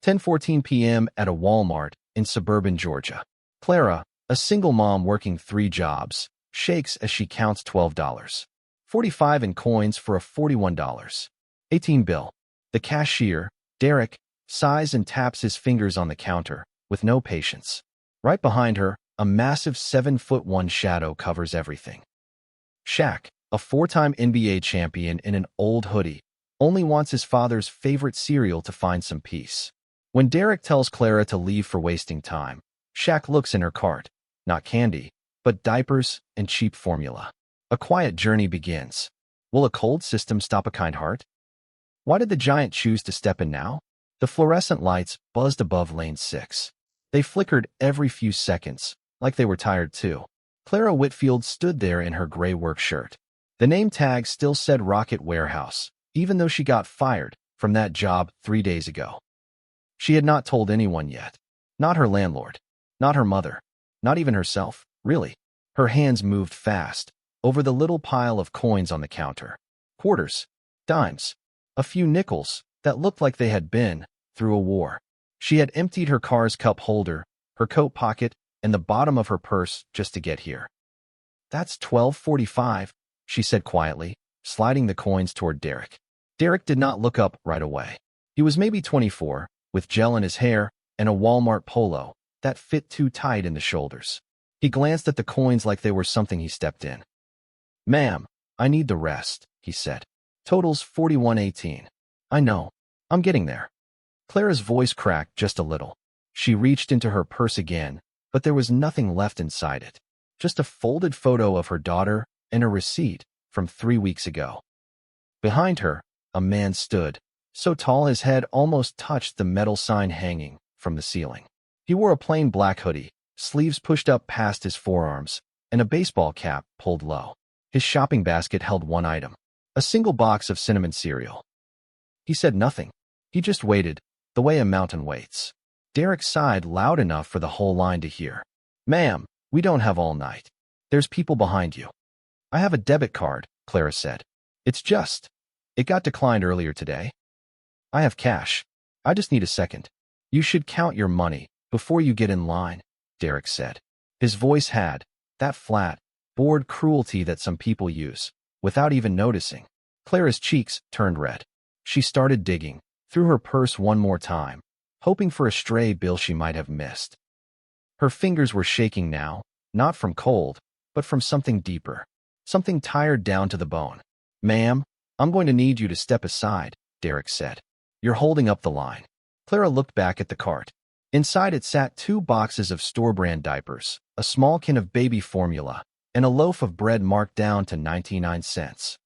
10:14 p.m. at a Walmart in suburban Georgia. Clara, a single mom working 3 jobs, shakes as she counts $12.45 in coins for a $41.18 bill. The cashier, Derek, sighs and taps his fingers on the counter, with no patience. Right behind her, a massive 7'1" shadow covers everything. Shaq, a 4-time NBA champion in an old hoodie, only wants his father's favorite cereal to find some peace. When Derek tells Clara to leave for wasting time, Shaq looks in her cart. Not candy, but diapers and cheap formula. A quiet journey begins. Will a cold system stop a kind heart? Why did the giant choose to step in now? The fluorescent lights buzzed above lane 6. They flickered every few seconds, like they were tired too. Clara Whitfield stood there in her gray work shirt. The name tag still said Rocket Warehouse, even though she got fired from that job 3 days ago. She had not told anyone yet. Not her landlord. Not her mother. Not even herself, really. Her hands moved fast over the little pile of coins on the counter. Quarters, dimes, a few nickels that looked like they had been through a war. She had emptied her car's cup holder, her coat pocket, and the bottom of her purse just to get here. That's $12.45, she said quietly, sliding the coins toward Derek. Derek did not look up right away. He was maybe 24, with gel in his hair and a Walmart polo that fit too tight in the shoulders. He glanced at the coins like they were something he stepped in. "Ma'am, I need the rest," he said. "Total's $41.18. I know. I'm getting there." Clara's voice cracked just a little. She reached into her purse again, but there was nothing left inside it. Just a folded photo of her daughter and a receipt from 3 weeks ago. Behind her, a man stood, so tall his head almost touched the metal sign hanging from the ceiling. He wore a plain black hoodie, sleeves pushed up past his forearms, and a baseball cap pulled low. His shopping basket held one item, a single box of cinnamon cereal. He said nothing. He just waited, the way a mountain waits. Derek sighed loud enough for the whole line to hear. "Ma'am, we don't have all night. There's people behind you." "I have a debit card," Clara said. It got declined earlier today." "I have cash. I just need a second." "You should count your money before you get in line," Derek said. His voice had that flat, bored cruelty that some people use, without even noticing. Clara's cheeks turned red. She started digging through her purse one more time, hoping for a stray bill she might have missed. Her fingers were shaking now, not from cold, but from something deeper, something tired down to the bone. "Ma'am, I'm going to need you to step aside," Derek said. "You're holding up the line." Clara looked back at the cart. Inside it sat 2 boxes of store-brand diapers, a small can of baby formula, and a loaf of bread marked down to 99 cents.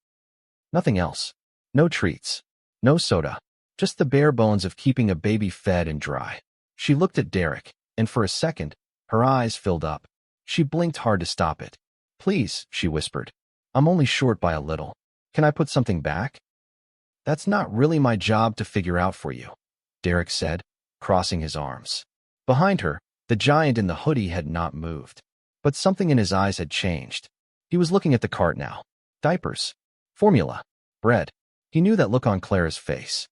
Nothing else. No treats. No soda. Just the bare bones of keeping a baby fed and dry. She looked at Derek, and for a second, her eyes filled up. She blinked hard to stop it. "Please," she whispered. "I'm only short by a little. Can I put something back?" "That's not really my job to figure out for you," Derek said, crossing his arms. Behind her, the giant in the hoodie had not moved. But something in his eyes had changed. He was looking at the cart now. Diapers. Formula. Bread. He knew that look on Clara's face.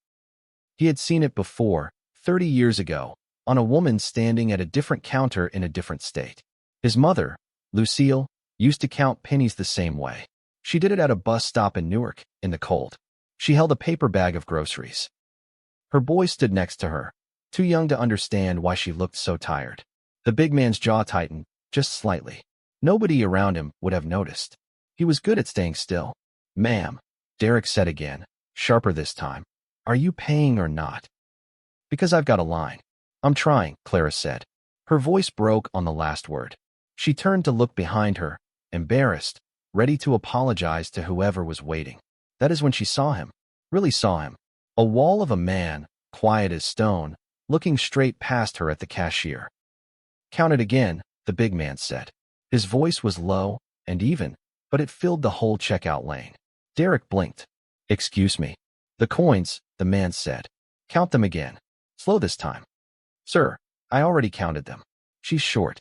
He had seen it before, 30 years ago, on a woman standing at a different counter in a different state. His mother, Lucille, used to count pennies the same way. She did it at a bus stop in Newark, in the cold. She held a paper bag of groceries. Her boy stood next to her, too young to understand why she looked so tired. The big man's jaw tightened, just slightly. Nobody around him would have noticed. He was good at staying still. "Ma'am," Derek said again, sharper this time. "Are you paying or not?" "Because I've got a line." "I'm trying," Clara said. Her voice broke on the last word. She turned to look behind her, embarrassed, ready to apologize to whoever was waiting. That is when she saw him, really saw him. A wall of a man, quiet as stone, looking straight past her at the cashier. "Count it again," the big man said. His voice was low and even, but it filled the whole checkout lane. Derek blinked. "Excuse me." "The coins," the man said. "Count them again. Slow this time." "Sir, I already counted them." "She's short."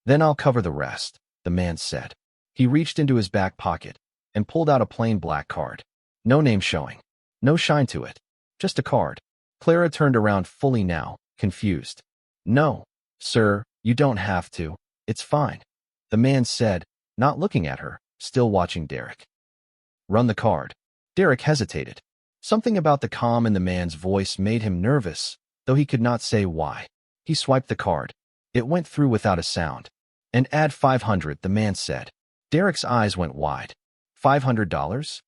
"Then I'll cover the rest," the man said. He reached into his back pocket and pulled out a plain black card. No name showing. No shine to it. Just a card. Clara turned around fully now, confused. No, sir, you don't have to. It's fine, the man said, not looking at her, still watching Derek. Run the card. Derek hesitated. Something about the calm in the man's voice made him nervous, though he could not say why. He swiped the card. It went through without a sound. And add 500, the man said. Derek's eyes went wide. $500?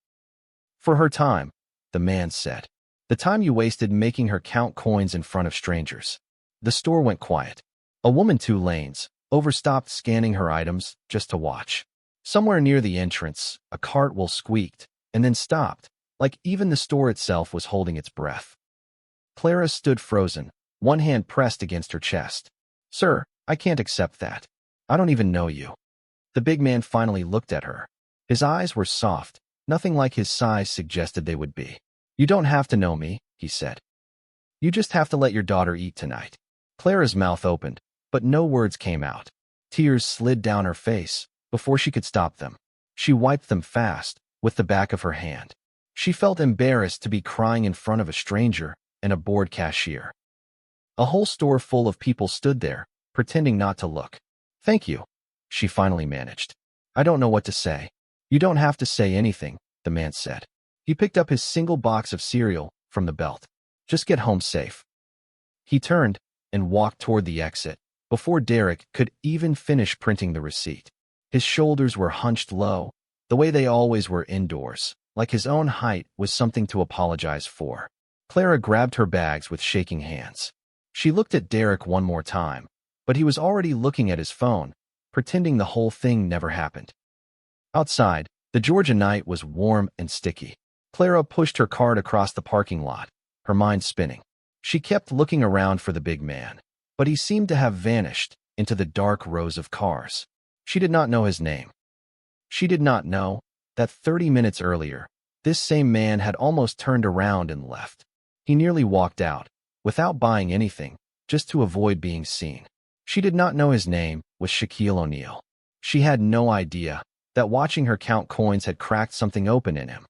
For her time, the man said. The time you wasted making her count coins in front of strangers. The store went quiet. A woman 2 lanes, overstopped scanning her items just to watch. Somewhere near the entrance, a cart will squeaked, and then stopped, like even the store itself was holding its breath. Clara stood frozen, one hand pressed against her chest. Sir, I can't accept that. I don't even know you. The big man finally looked at her. His eyes were soft, nothing like his size suggested they would be. You don't have to know me, he said. You just have to let your daughter eat tonight. Clara's mouth opened, but no words came out. Tears slid down her face before she could stop them. She wiped them fast with the back of her hand. She felt embarrassed to be crying in front of a stranger and a bored cashier. A whole store full of people stood there, pretending not to look. Thank you, she finally managed. I don't know what to say. You don't have to say anything, the man said. He picked up his single box of cereal from the belt. Just get home safe. He turned and walked toward the exit before Derek could even finish printing the receipt. His shoulders were hunched low, the way they always were indoors, like his own height was something to apologize for. Clara grabbed her bags with shaking hands. She looked at Derek one more time, but he was already looking at his phone, pretending the whole thing never happened. Outside, the Georgia night was warm and sticky. Clara pushed her cart across the parking lot, her mind spinning. She kept looking around for the big man, but he seemed to have vanished into the dark rows of cars. She did not know his name. She did not know that 30 minutes earlier, this same man had almost turned around and left. He nearly walked out, without buying anything, just to avoid being seen. She did not know his name was Shaquille O'Neal. She had no idea that watching her count coins had cracked something open in him.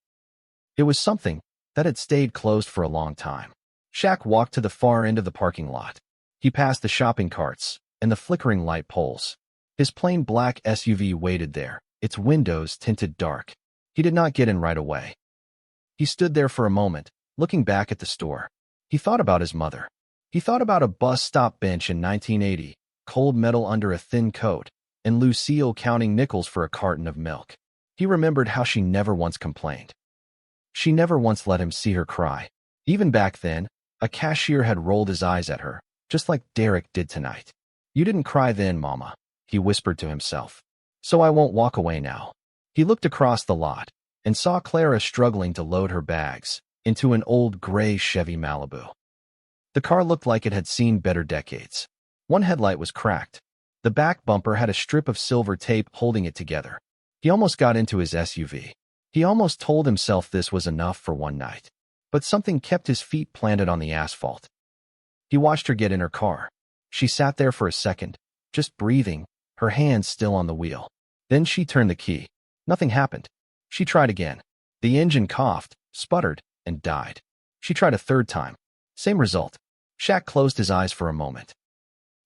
It was something that had stayed closed for a long time. Shaq walked to the far end of the parking lot. He passed the shopping carts and the flickering light poles. His plain black SUV waited there, its windows tinted dark. He did not get in right away. He stood there for a moment, looking back at the store. He thought about his mother. He thought about a bus stop bench in 1980, cold metal under a thin coat, and Lucille counting nickels for a carton of milk. He remembered how she never once complained. She never once let him see her cry. Even back then, a cashier had rolled his eyes at her, just like Derek did tonight. You didn't cry then, Mama, he whispered to himself. So I won't walk away now. He looked across the lot and saw Clara struggling to load her bags into an old gray Chevy Malibu. The car looked like it had seen better decades. One headlight was cracked. The back bumper had a strip of silver tape holding it together. He almost got into his SUV. He almost told himself this was enough for one night. But something kept his feet planted on the asphalt. He watched her get in her car. She sat there for a second, just breathing, her hands still on the wheel. Then she turned the key. Nothing happened. She tried again. The engine coughed, sputtered, and died. She tried a third time. Same result. Shaq closed his eyes for a moment.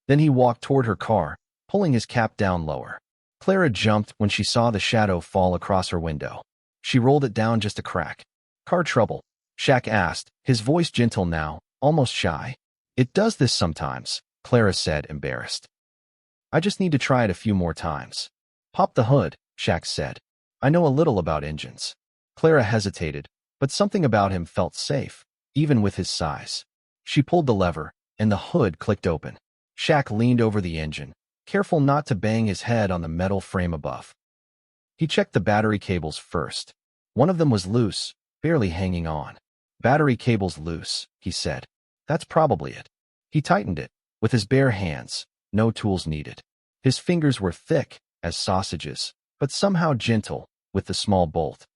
Then he walked toward her car, pulling his cap down lower. Clara jumped when she saw the shadow fall across her window. She rolled it down just a crack. Car trouble? Shaq asked, his voice gentle now, almost shy. It does this sometimes, Clara said, embarrassed. I just need to try it a few more times. Pop the hood, Shaq said. I know a little about engines. Clara hesitated, but something about him felt safe, even with his size. She pulled the lever, and the hood clicked open. Shaq leaned over the engine, careful not to bang his head on the metal frame above. He checked the battery cables first. One of them was loose, barely hanging on. Battery cables loose, he said. That's probably it. He tightened it, with his bare hands, no tools needed. His fingers were thick as sausages, but somehow gentle with the small bolt.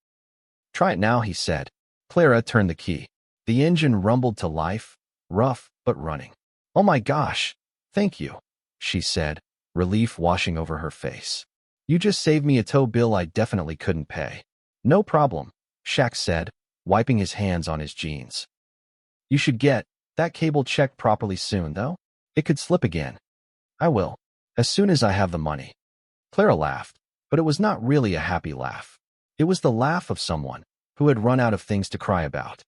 Try it now, he said. Clara turned the key. The engine rumbled to life, rough but running. Oh my gosh, thank you, she said, relief washing over her face. You just saved me a tow bill I definitely couldn't pay. No problem, Shaq said, wiping his hands on his jeans. You should get That cable checked properly soon, though? It could slip again. I will. As soon as I have the money. Clara laughed, but it was not really a happy laugh. It was the laugh of someone who had run out of things to cry about.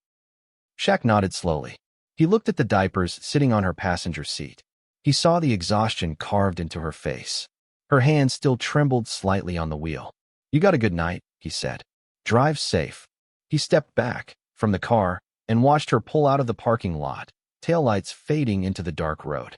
Shaq nodded slowly. He looked at the diapers sitting on her passenger seat. He saw the exhaustion carved into her face. Her hand still trembled slightly on the wheel. You got a good night, he said. Drive safe. He stepped back from the car and watched her pull out of the parking lot, taillights fading into the dark road.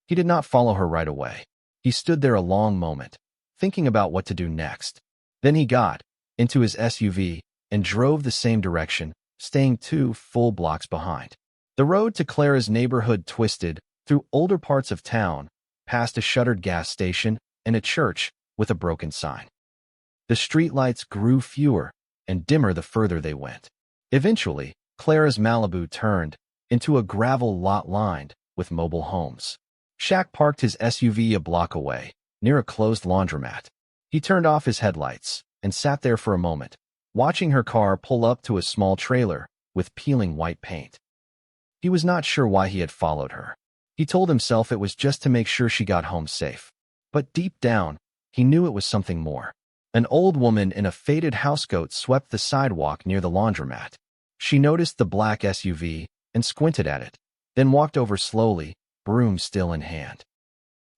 He did not follow her right away. He stood there a long moment, thinking about what to do next. Then he got into his SUV and drove the same direction, staying 2 full blocks behind. The road to Clara's neighborhood twisted through older parts of town, past a shuttered gas station and a church with a broken sign. The streetlights grew fewer and dimmer the further they went. Eventually, Clara's Malibu turned into a gravel lot lined with mobile homes. Shaq parked his SUV a block away, near a closed laundromat. He turned off his headlights and sat there for a moment, watching her car pull up to a small trailer with peeling white paint. He was not sure why he had followed her. He told himself it was just to make sure she got home safe. But deep down, he knew it was something more. An old woman in a faded housecoat swept the sidewalk near the laundromat. She noticed the black SUV and squinted at it, then walked over slowly, broom still in hand.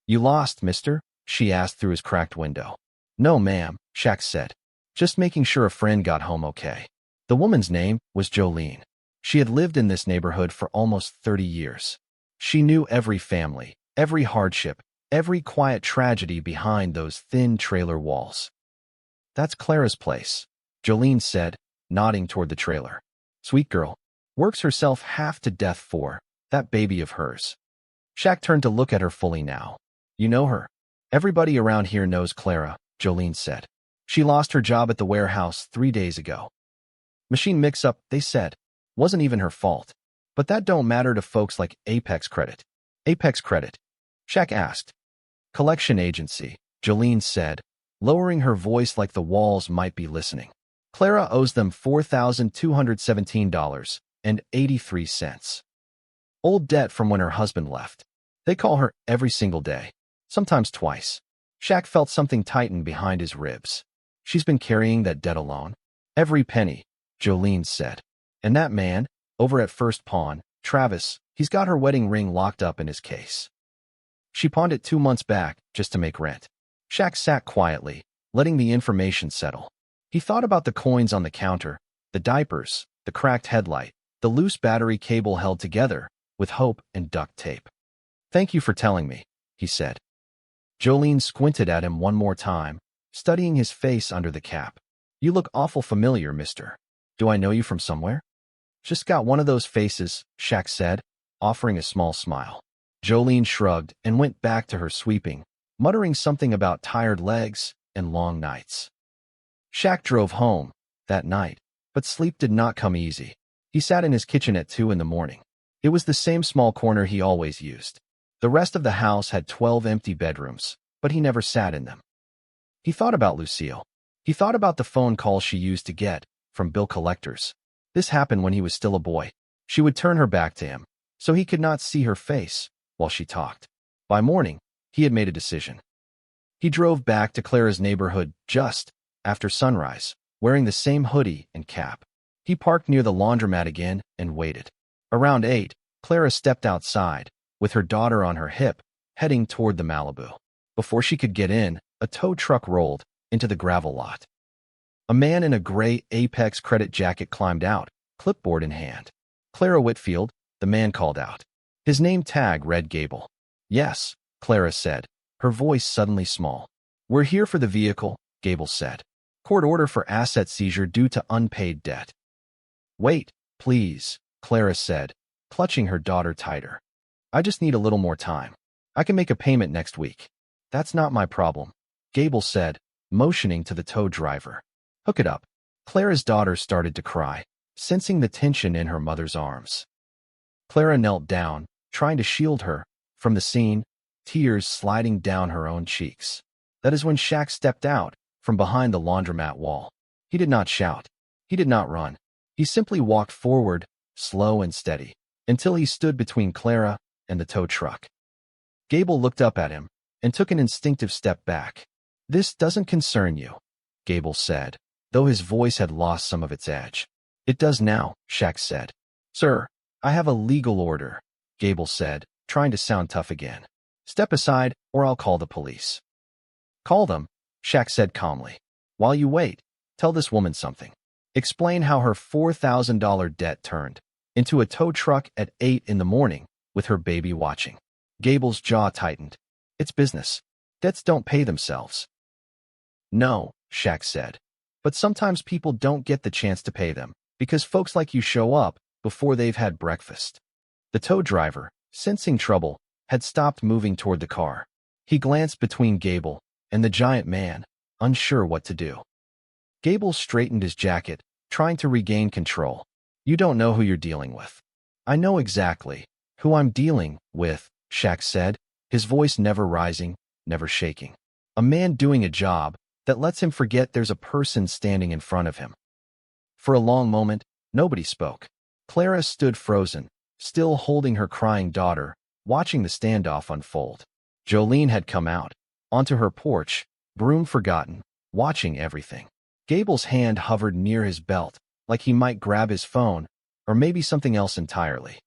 You lost, mister? She asked through his cracked window. No, ma'am, Shaq said. Just making sure a friend got home okay. The woman's name was Jolene. She had lived in this neighborhood for almost 30 years. She knew every family, every hardship, every quiet tragedy behind those thin trailer walls. That's Clara's place, Jolene said, nodding toward the trailer. Sweet girl. Works herself half to death for that baby of hers. Shaq turned to look at her fully now. You know her? Everybody around here knows Clara, Jolene said. She lost her job at the warehouse 3 days ago. Machine mix-up, they said. Wasn't even her fault. But that don't matter to folks like Apex Credit. Apex Credit? Shaq asked. Collection agency, Jolene said, lowering her voice like the walls might be listening. Clara owes them $4,217.83. Old debt from when her husband left. They call her every single day, sometimes twice. Shaq felt something tighten behind his ribs. She's been carrying that debt alone. Every penny, Jolene said. And that man, over at First Pawn, Travis, he's got her wedding ring locked up in his case. She pawned it 2 months back just to make rent. Shaq sat quietly, letting the information settle. He thought about the coins on the counter, the diapers, the cracked headlight, the loose battery cable held together with hope and duct tape. Thank you for telling me, he said. Jolene squinted at him one more time, studying his face under the cap. You look awful familiar, mister. Do I know you from somewhere? Just got one of those faces, Shaq said, offering a small smile. Jolene shrugged and went back to her sweeping, muttering something about tired legs and long nights. Shaq drove home that night, but sleep did not come easy. He sat in his kitchen at 2 in the morning. It was the same small corner he always used. The rest of the house had 12 empty bedrooms, but he never sat in them. He thought about Lucille. He thought about the phone calls she used to get from bill collectors. This happened when he was still a boy. She would turn her back to him, so he could not see her face while she talked. By morning, he had made a decision. He drove back to Clara's neighborhood just after sunrise, wearing the same hoodie and cap. He parked near the laundromat again and waited. Around 8, Clara stepped outside, with her daughter on her hip, heading toward the Malibu. Before she could get in, a tow truck rolled into the gravel lot. A man in a gray Apex Credit jacket climbed out, clipboard in hand. Clara Whitfield, the man called out. His name tag read Gable. Yes, Clara said, her voice suddenly small. We're here for the vehicle, Gable said. Court order for asset seizure due to unpaid debt. Wait, please, Clara said, clutching her daughter tighter. I just need a little more time. I can make a payment next week. That's not my problem, Gable said, motioning to the tow driver. Hook it up. Clara's daughter started to cry, sensing the tension in her mother's arms. Clara knelt down, trying to shield her from the scene, tears sliding down her own cheeks. That is when Shaq stepped out from behind the laundromat wall. He did not shout. He did not run. He simply walked forward, slow and steady. until he stood between Clara and the tow truck. Gable looked up at him and took an instinctive step back. "This doesn't concern you," Gable said, though his voice had lost some of its edge. "It does now," Shaq said. "Sir, I have a legal order," Gable said, trying to sound tough again. "Step aside, or I'll call the police." "Call them," Shaq said calmly. "While you wait, tell this woman something. Explain how her $4,000 debt turned into a tow truck at 8 in the morning with her baby watching." Gable's jaw tightened. "It's business. Debts don't pay themselves." "No," Shaq said. "But sometimes people don't get the chance to pay them because folks like you show up before they've had breakfast." The tow driver, sensing trouble, had stopped moving toward the car. He glanced between Gable and the giant man, unsure what to do. Gable straightened his jacket, trying to regain control. "You don't know who you're dealing with." "I know exactly who I'm dealing with," Shaq said, his voice never rising, never shaking. "A man doing a job that lets him forget there's a person standing in front of him." For a long moment, nobody spoke. Clara stood frozen, still holding her crying daughter, watching the standoff unfold. Jolene had come out, onto her porch, broom forgotten, watching everything. Gable's hand hovered near his belt, like he might grab his phone, or maybe something else entirely.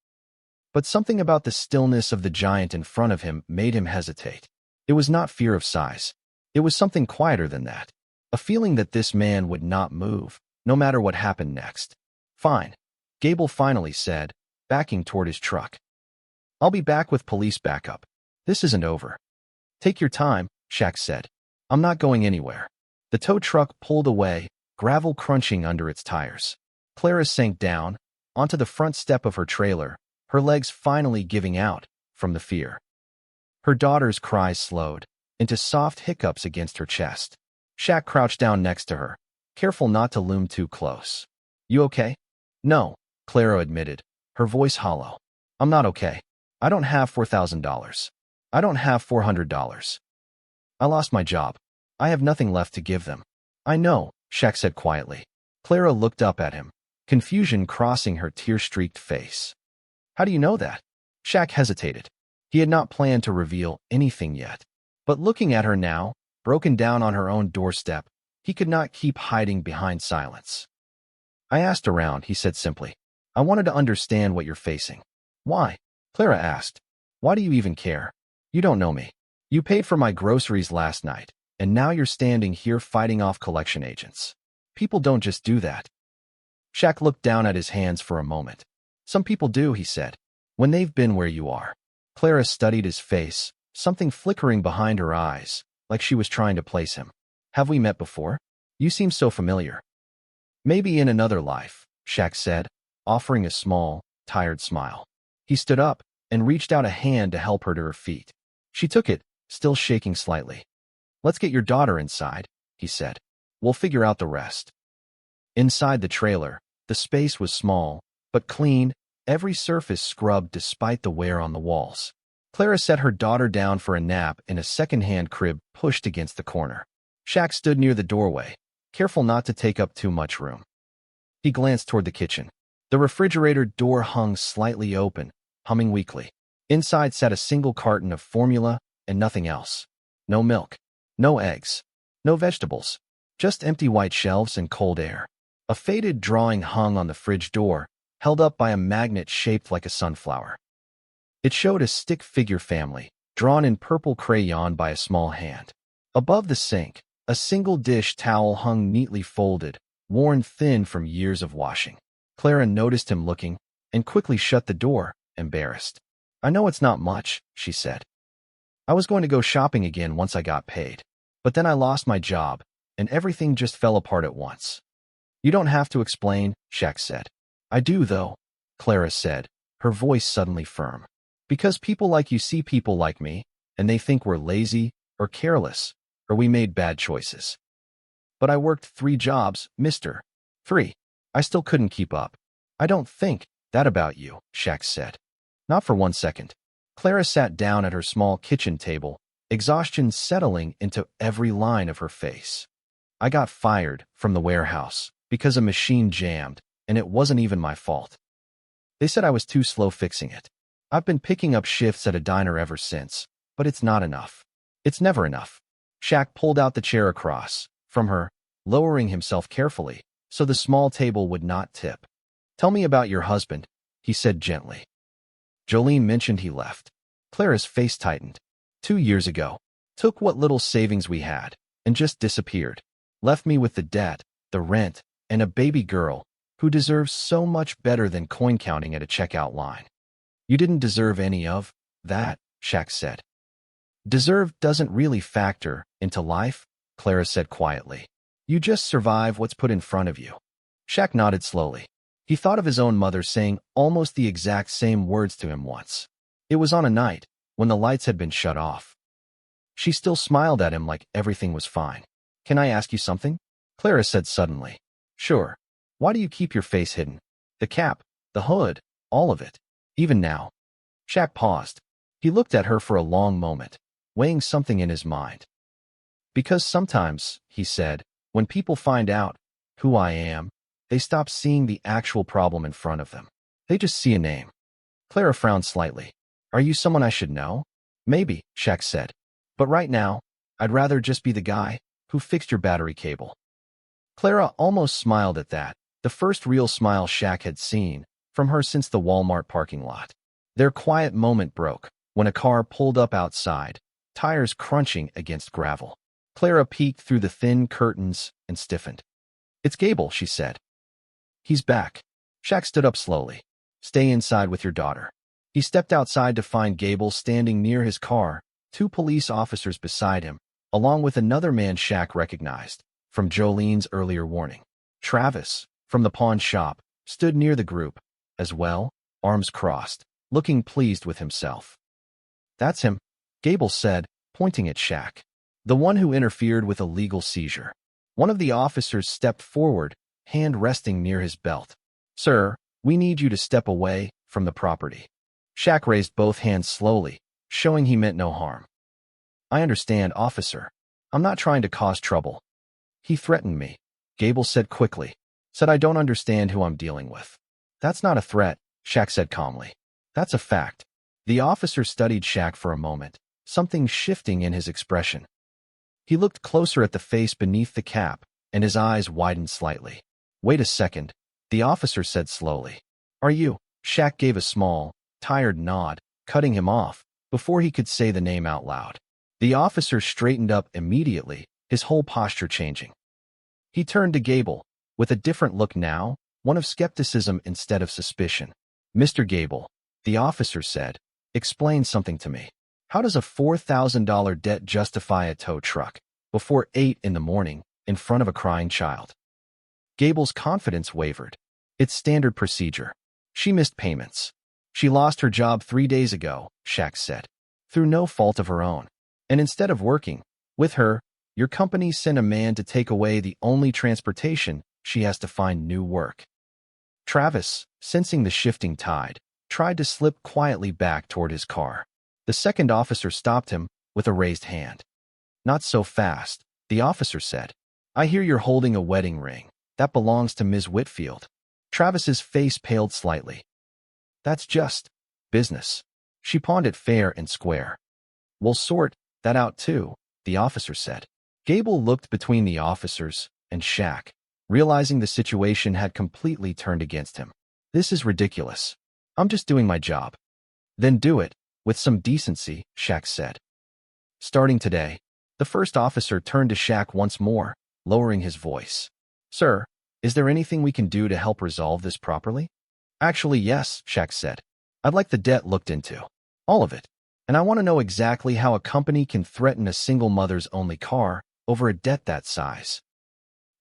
But something about the stillness of the giant in front of him made him hesitate. It was not fear of size. It was something quieter than that. A feeling that this man would not move, no matter what happened next. "Fine," Gable finally said, backing toward his truck. "I'll be back with police backup. This isn't over." "Take your time," Shaq said. "I'm not going anywhere." The tow truck pulled away, gravel crunching under its tires. Clara sank down, onto the front step of her trailer, her legs finally giving out from the fear. Her daughter's cries slowed into soft hiccups against her chest. Shaq crouched down next to her, careful not to loom too close. "You okay?" "No," Clara admitted, her voice hollow. "I'm not okay. I don't have $4,000. I don't have $400. I lost my job. I have nothing left to give them." "I know," Shaq said quietly. Clara looked up at him, confusion crossing her tear-streaked face. "How do you know that?" Shaq hesitated. He had not planned to reveal anything yet. But looking at her now, broken down on her own doorstep, he could not keep hiding behind silence. "I asked around," he said simply. "I wanted to understand what you're facing." "Why?" Clara asked. "Why do you even care? You don't know me. You paid for my groceries last night, and now you're standing here fighting off collection agents. People don't just do that." Shaq looked down at his hands for a moment. "Some people do," he said, "when they've been where you are." Clara studied his face, something flickering behind her eyes, like she was trying to place him. "Have we met before? You seem so familiar." "Maybe in another life," Shaq said, offering a small, tired smile. He stood up and reached out a hand to help her to her feet. She took it, still shaking slightly. "Let's get your daughter inside," he said. "We'll figure out the rest." Inside the trailer, the space was small, but clean, every surface scrubbed despite the wear on the walls. Clara set her daughter down for a nap in a second-hand crib pushed against the corner. Shaq stood near the doorway, careful not to take up too much room. He glanced toward the kitchen. The refrigerator door hung slightly open, humming weakly. Inside sat a single carton of formula and nothing else. No milk, no eggs, no vegetables, just empty white shelves and cold air. A faded drawing hung on the fridge door, held up by a magnet shaped like a sunflower. It showed a stick figure family, drawn in purple crayon by a small hand. Above the sink, a single dish towel hung neatly folded, worn thin from years of washing. Clara noticed him looking, and quickly shut the door, embarrassed. "I know it's not much," she said. "I was going to go shopping again once I got paid. But then I lost my job, and everything just fell apart at once." "You don't have to explain," Shaq said. "I do, though," Clara said, her voice suddenly firm. "Because people like you see people like me, and they think we're lazy, or careless, or we made bad choices. But I worked 3 jobs, mister. 3. I still couldn't keep up." "I don't think that about you," Shaq said. "Not for one second." Clara sat down at her small kitchen table, exhaustion settling into every line of her face. "I got fired from the warehouse because a machine jammed, and it wasn't even my fault." They said I was too slow fixing it. I've been picking up shifts at a diner ever since, but it's not enough. It's never enough. Shaq pulled out the chair across from her, lowering himself carefully so the small table would not tip. Tell me about your husband, he said gently. Jolene mentioned he left. Clara's face tightened. 2 years ago. Took what little savings we had and just disappeared. Left me with the debt, the rent, and a baby girl who deserves so much better than coin counting at a checkout line. You didn't deserve any of that, Shaq said. Deserve doesn't really factor into life, Clara said quietly. You just survive what's put in front of you. Shaq nodded slowly. He thought of his own mother saying almost the exact same words to him once. It was on a night when the lights had been shut off. She still smiled at him like everything was fine. Can I ask you something? Clara said suddenly. Sure. Why do you keep your face hidden? The cap, the hood, all of it. Even now. Shaq paused. He looked at her for a long moment, weighing something in his mind. Because sometimes, he said, when people find out who I am, they stop seeing the actual problem in front of them. They just see a name. Clara frowned slightly. Are you someone I should know? Maybe, Shaq said. But right now, I'd rather just be the guy who fixed your battery cable. Clara almost smiled at that, the first real smile Shaq had seen from her since the Walmart parking lot. Their quiet moment broke when a car pulled up outside, tires crunching against gravel. Clara peeked through the thin curtains and stiffened. It's Gable, she said. He's back. Shaq stood up slowly. Stay inside with your daughter. He stepped outside to find Gable standing near his car, 2 police officers beside him, along with another man Shaq recognized from Jolene's earlier warning. Travis, from the pawn shop, stood near the group, as well, arms crossed, looking pleased with himself. That's him, Gable said, pointing at Shaq. The one who interfered with a legal seizure. One of the officers stepped forward, hand resting near his belt. Sir, we need you to step away from the property. Shaq raised both hands slowly, showing he meant no harm. I understand, officer. I'm not trying to cause trouble. He threatened me, Gable said quickly. Said I don't understand who I'm dealing with. That's not a threat, Shaq said calmly. That's a fact. The officer studied Shaq for a moment, something shifting in his expression. He looked closer at the face beneath the cap, and his eyes widened slightly. Wait a second, the officer said slowly. Are you? Shaq gave a small, tired nod, cutting him off before he could say the name out loud. The officer straightened up immediately, his whole posture changing. He turned to Gable, with a different look now, one of skepticism instead of suspicion. Mr. Gable, the officer said, explain something to me. How does a $4,000 debt justify a tow truck before 8 in the morning in front of a crying child? Gable's confidence wavered. It's standard procedure. She missed payments. She lost her job 3 days ago, Shaq said, through no fault of her own. And instead of working with her, your company sent a man to take away the only transportation she has to find new work. Travis, sensing the shifting tide, tried to slip quietly back toward his car. The second officer stopped him with a raised hand. Not so fast, the officer said. I hear you're holding a wedding ring. That belongs to Ms. Whitfield. Travis's face paled slightly. That's just business. She pawned it fair and square. We'll sort that out too, the officer said. Gable looked between the officers and Shaq, realizing the situation had completely turned against him. This is ridiculous. I'm just doing my job. Then do it, with some decency, Shaq said. Starting today, the first officer turned to Shaq once more, lowering his voice. Sir, is there anything we can do to help resolve this properly? Actually, yes, Shaq said. I'd like the debt looked into. All of it. And I want to know exactly how a company can threaten a single mother's only car over a debt that size.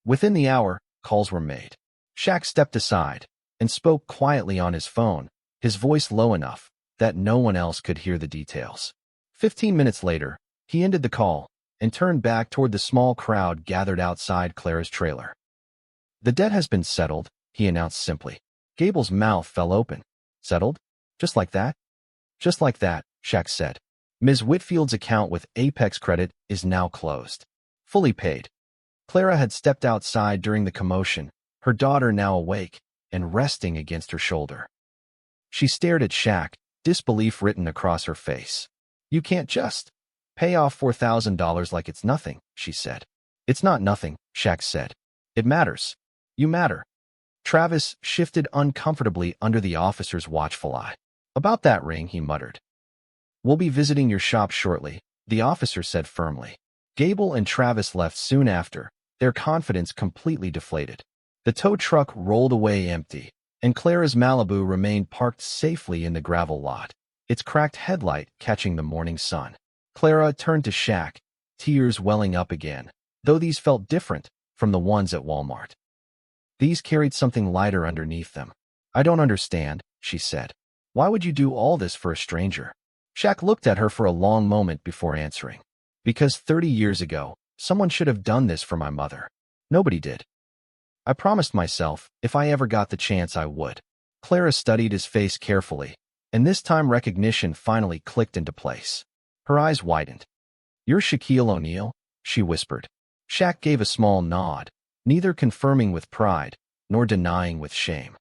Within the hour, calls were made. Shaq stepped aside and spoke quietly on his phone, his voice low enough that no one else could hear the details. 15 minutes later, he ended the call and turned back toward the small crowd gathered outside Clara's trailer. The debt has been settled, he announced simply. Gable's mouth fell open. Settled? Just like that? Just like that, Shaq said. Ms. Whitfield's account with Apex Credit is now closed. Fully paid. Clara had stepped outside during the commotion, her daughter now awake and resting against her shoulder. She stared at Shaq, disbelief written across her face. You can't just pay off $4,000 like it's nothing, she said. It's not nothing, Shaq said. It matters. You matter. Travis shifted uncomfortably under the officer's watchful eye. About that ring, he muttered. We'll be visiting your shop shortly, the officer said firmly. Gable and Travis left soon after, their confidence completely deflated. The tow truck rolled away empty, and Clara's Malibu remained parked safely in the gravel lot, its cracked headlight catching the morning sun. Clara turned to Shaq, tears welling up again, though these felt different from the ones at Walmart. These carried something lighter underneath them. I don't understand, she said. Why would you do all this for a stranger? Shaq looked at her for a long moment before answering. Because 30 years ago, someone should have done this for my mother. Nobody did. I promised myself, if I ever got the chance I would. Clara studied his face carefully, and this time recognition finally clicked into place. Her eyes widened. You're Shaquille O'Neal? She whispered. Shaq gave a small nod, neither confirming with pride, nor denying with shame.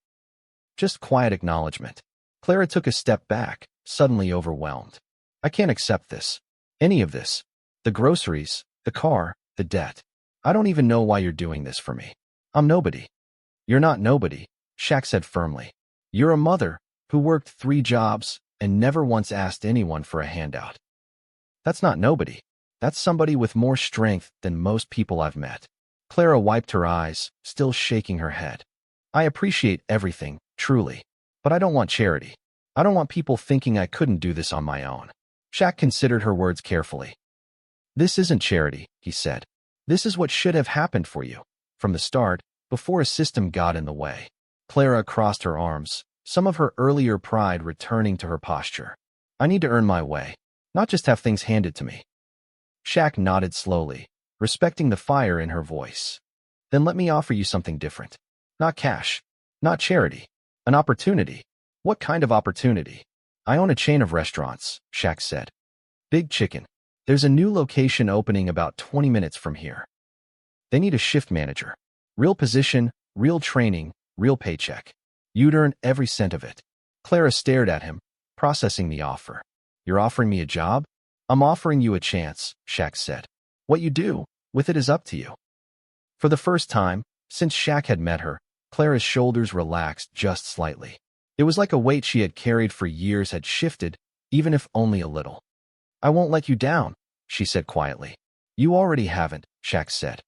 Just quiet acknowledgement. Clara took a step back, suddenly overwhelmed. I can't accept this. Any of this. The groceries, the car, the debt. I don't even know why you're doing this for me. I'm nobody. You're not nobody, Shaq said firmly. You're a mother who worked 3 jobs and never once asked anyone for a handout. That's not nobody. That's somebody with more strength than most people I've met. Clara wiped her eyes, still shaking her head. I appreciate everything, truly. But I don't want charity. I don't want people thinking I couldn't do this on my own. Shaq considered her words carefully. This isn't charity, he said. This is what should have happened for you. From the start, before a system got in the way. Clara crossed her arms, some of her earlier pride returning to her posture. I need to earn my way, not just have things handed to me. Shaq nodded slowly, respecting the fire in her voice. Then let me offer you something different. Not cash, not charity, an opportunity. What kind of opportunity? I own a chain of restaurants, Shaq said. Big Chicken. There's a new location opening about 20 minutes from here. They need a shift manager. Real position, real training, real paycheck. You'd earn every cent of it. Clara stared at him, processing the offer. You're offering me a job? I'm offering you a chance, Shaq said. What you do with it is up to you. For the first time, since Shaq had met her, Clara's shoulders relaxed just slightly. It was like a weight she had carried for years had shifted, even if only a little. I won't let you down, she said quietly. You already haven't, Shaq said.